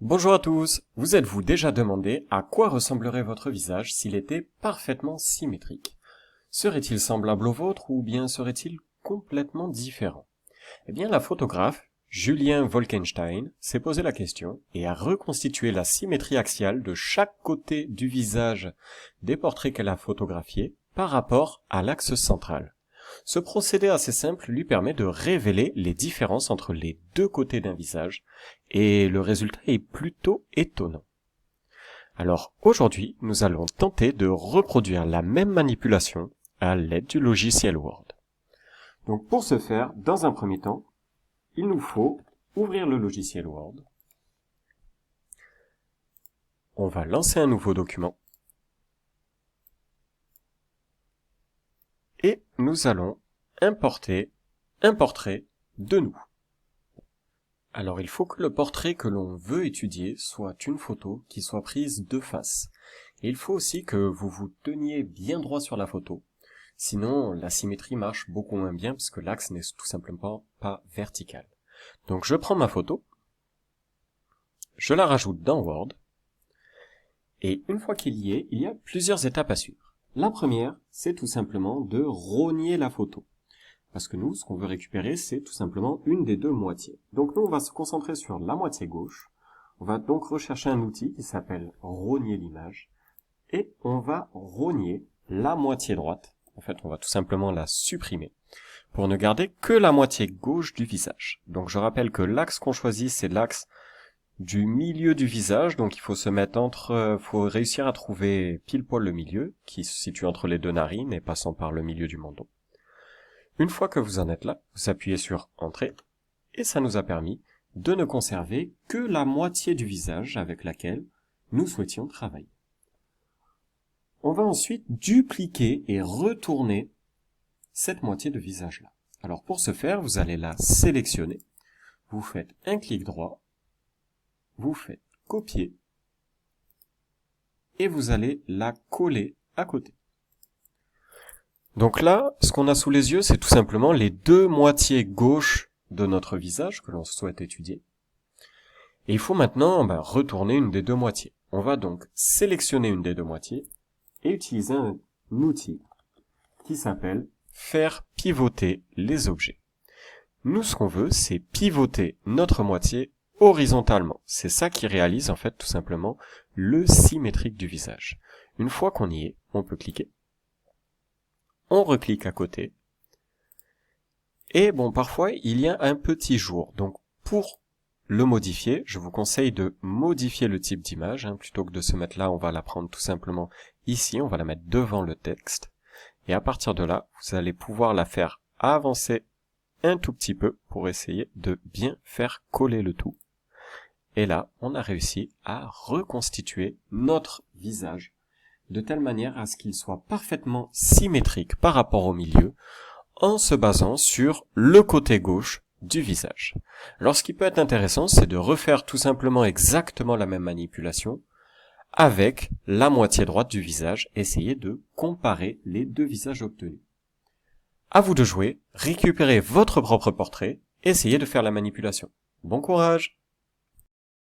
Bonjour à tous, vous êtes-vous déjà demandé à quoi ressemblerait votre visage s'il était parfaitement symétrique? Serait-il semblable au vôtre ou bien serait-il complètement différent? Eh bien, la photographe Julien Wolkenstein s'est posé la question et a reconstitué la symétrie axiale de chaque côté du visage des portraits qu'elle a photographiés par rapport à l'axe central. Ce procédé assez simple lui permet de révéler les différences entre les deux côtés d'un visage, et le résultat est plutôt étonnant. Alors aujourd'hui, nous allons tenter de reproduire la même manipulation à l'aide du logiciel Word. Donc pour ce faire, dans un premier temps, il nous faut ouvrir le logiciel Word. On va lancer un nouveau document. Et nous allons importer un portrait de nous. Alors il faut que le portrait que l'on veut étudier soit une photo qui soit prise de face. Et il faut aussi que vous vous teniez bien droit sur la photo. Sinon, la symétrie marche beaucoup moins bien puisque l'axe n'est tout simplement pas vertical. Donc je prends ma photo, je la rajoute dans Word, et une fois qu'il y est, il y a plusieurs étapes à suivre. La première, c'est tout simplement de rogner la photo. Parce que nous, ce qu'on veut récupérer, c'est tout simplement une des deux moitiés. Donc nous, on va se concentrer sur la moitié gauche. On va donc rechercher un outil qui s'appelle rogner l'image. Et on va rogner la moitié droite. En fait, on va tout simplement la supprimer pour ne garder que la moitié gauche du visage. Donc je rappelle que l'axe qu'on choisit, c'est l'axe du milieu du visage, donc il faut se mettre faut réussir à trouver pile poil le milieu, qui se situe entre les deux narines et passant par le milieu du menton. Une fois que vous en êtes là, vous appuyez sur Entrée, et ça nous a permis de ne conserver que la moitié du visage avec laquelle nous souhaitions travailler. On va ensuite dupliquer et retourner cette moitié de visage-là. Alors pour ce faire, vous allez la sélectionner, vous faites un clic droit, vous faites copier et vous allez la coller à côté. Donc là, ce qu'on a sous les yeux, c'est tout simplement les deux moitiés gauches de notre visage que l'on souhaite étudier. Et il faut maintenant retourner une des deux moitiés. On va donc sélectionner une des deux moitiés et utiliser un outil qui s'appelle faire pivoter les objets. Nous, ce qu'on veut, c'est pivoter notre moitié horizontalement. C'est ça qui réalise en fait tout simplement le symétrique du visage. Une fois qu'on y est, on peut cliquer. On reclique à côté. Et bon, parfois, il y a un petit jour. Donc, pour le modifier, je vous conseille de modifier le type d'image. Plutôt que de se mettre là, on va la prendre tout simplement ici. On va la mettre devant le texte. Et à partir de là, vous allez pouvoir la faire avancer un tout petit peu pour essayer de bien faire coller le tout. Et là, on a réussi à reconstituer notre visage de telle manière à ce qu'il soit parfaitement symétrique par rapport au milieu en se basant sur le côté gauche du visage. Alors ce qui peut être intéressant, c'est de refaire tout simplement exactement la même manipulation avec la moitié droite du visage, essayer de comparer les deux visages obtenus. À vous de jouer, récupérez votre propre portrait, essayez de faire la manipulation. Bon courage!